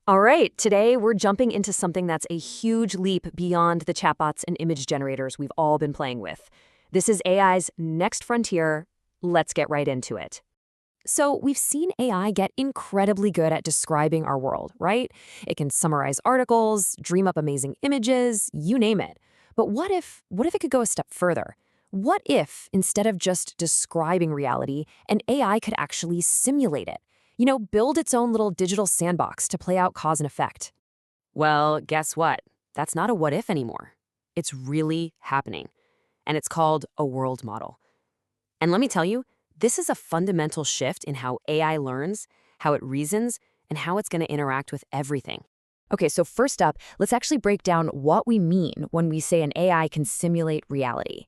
All right, today we're jumping into something that's a huge leap beyond the chatbots and image generators we've all been playing with. This is AI's next frontier. Let's get right into it. So, we've seen AI get incredibly good at describing our world, right? It can summarize articles, dream up amazing images, you name it. But what if it could go a step further? What if, instead of just describing reality, an AI could actually simulate it? Build its own little digital sandbox to play out cause and effect. Well, guess what? That's not a what if anymore. It's really happening. And it's called a world model. And let me tell you, this is a fundamental shift in how AI learns, how it reasons, and how it's going to interact with everything. Okay, so first up, let's actually break down what we mean when we say an AI can simulate reality.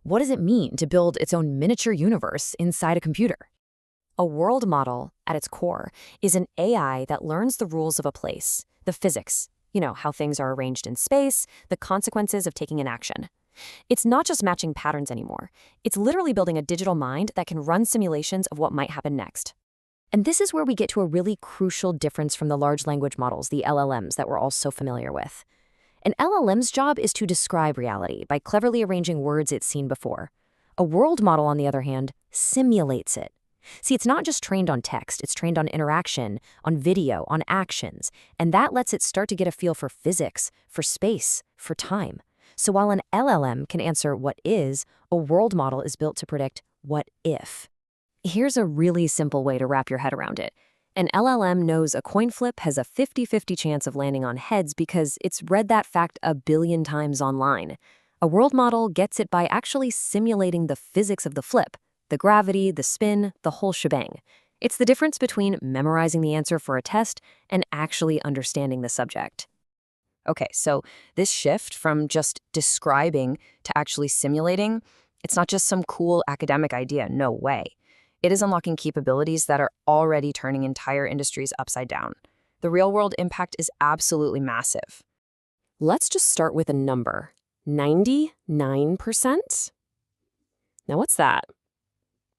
What does it mean to build its own miniature universe inside a computer? A world model, at its core, is an AI that learns the rules of a place, the physics, how things are arranged in space, the consequences of taking an action. It's not just matching patterns anymore. It's literally building a digital mind that can run simulations of what might happen next. And this is where we get to a really crucial difference from the large language models, the LLMs, that we're all so familiar with. An LLM's job is to describe reality by cleverly arranging words it's seen before. A world model, on the other hand, simulates it. See, it's not just trained on text, it's trained on interaction, on video, on actions, and that lets it start to get a feel for physics, for space, for time. So while an LLM can answer what is, a world model is built to predict what if. Here's a really simple way to wrap your head around it. An LLM knows a coin flip has a 50-50 chance of landing on heads because it's read that fact a billion times online. A world model gets it by actually simulating the physics of the flip. The gravity, the spin, the whole shebang. It's the difference between memorizing the answer for a test and actually understanding the subject. Okay, so this shift from just describing to actually simulating, it's not just some cool academic idea, no way. It is unlocking capabilities that are already turning entire industries upside down. The real-world impact is absolutely massive. Let's just start with a number. 99%? Now what's that?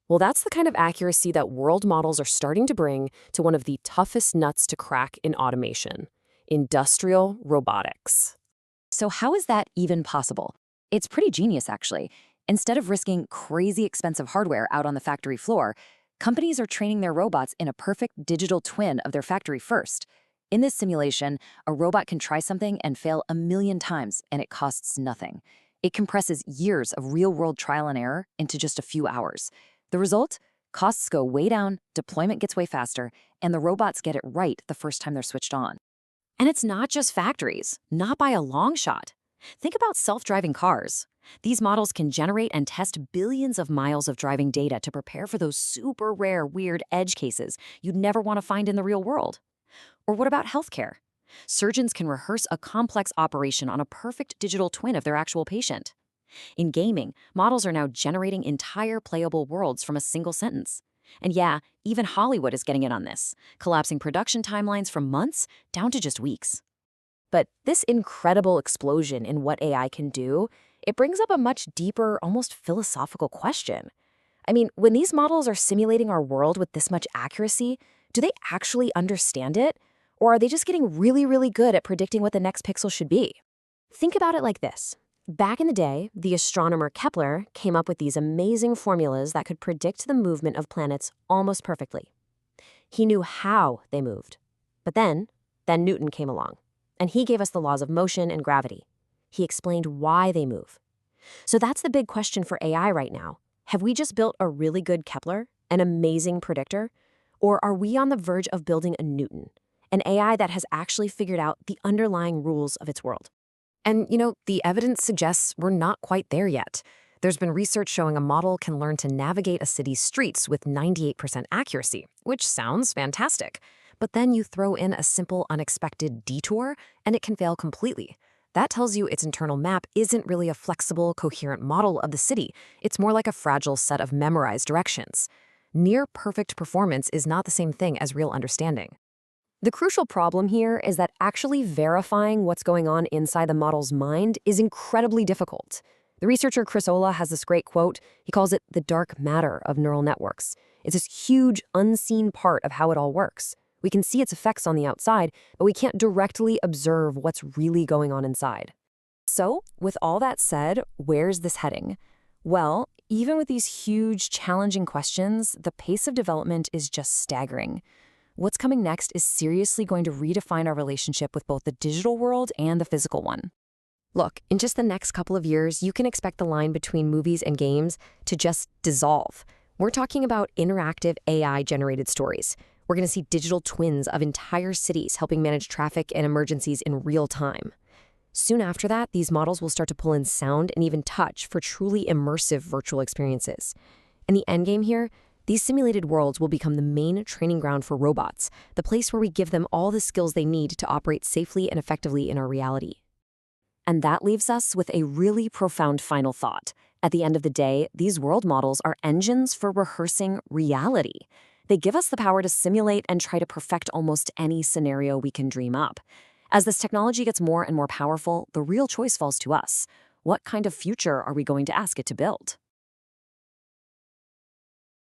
Well, that's the kind of accuracy that world models are starting to bring to one of the toughest nuts to crack in automation: industrial robotics. So how is that even possible? It's pretty genius, actually. Instead of risking crazy expensive hardware out on the factory floor, companies are training their robots in a perfect digital twin of their factory first. In this simulation, a robot can try something and fail 1,000,000 times, and it costs nothing. It compresses years of real-world trial and error into just a few hours. The result? Costs go way down, deployment gets way faster, and the robots get it right the first time they're switched on. And it's not just factories, not by a long shot. Think about self-driving cars. These models can generate and test billions of miles of driving data to prepare for those super rare, weird edge cases you'd never want to find in the real world. Or what about healthcare? Surgeons can rehearse a complex operation on a perfect digital twin of their actual patient. In gaming, models are now generating entire playable worlds from a single sentence. And yeah, even Hollywood is getting in on this, collapsing production timelines from months down to just weeks. But this incredible explosion in what AI can do, it brings up a much deeper, almost philosophical question. I mean, when these models are simulating our world with this much accuracy, do they actually understand it? Or are they just getting really, really good at predicting what the next pixel should be? Think about it like this. Back in the day, the astronomer Kepler came up with these amazing formulas that could predict the movement of planets almost perfectly. He knew how they moved. But then Newton came along, and he gave us the laws of motion and gravity. He explained why they move. So that's the big question for AI right now. Have we just built a really good Kepler, an amazing predictor? Or are we on the verge of building a Newton, an AI that has actually figured out the underlying rules of its world? And, the evidence suggests we're not quite there yet. There's been research showing a model can learn to navigate a city's streets with 98% accuracy, which sounds fantastic. But then you throw in a simple, unexpected detour, and it can fail completely. That tells you its internal map isn't really a flexible, coherent model of the city. It's more like a fragile set of memorized directions. Near-perfect performance is not the same thing as real understanding. The crucial problem here is that actually verifying what's going on inside the model's mind is incredibly difficult. The researcher Chris Olah has this great quote. He calls it the dark matter of neural networks. It's this huge, unseen part of how it all works. We can see its effects on the outside, but we can't directly observe what's really going on inside. So, with all that said, where's this heading? Well, even with these huge, challenging questions, the pace of development is just staggering. What's coming next is seriously going to redefine our relationship with both the digital world and the physical one. Look, in just the next couple of years, you can expect the line between movies and games to just dissolve. We're talking about interactive AI-generated stories. We're going to see digital twins of entire cities helping manage traffic and emergencies in real time. Soon after that, these models will start to pull in sound and even touch for truly immersive virtual experiences. In the endgame here, these simulated worlds will become the main training ground for robots, the place where we give them all the skills they need to operate safely and effectively in our reality. And that leaves us with a really profound final thought. At the end of the day, these world models are engines for rehearsing reality. They give us the power to simulate and try to perfect almost any scenario we can dream up. As this technology gets more and more powerful, the real choice falls to us. What kind of future are we going to ask it to build?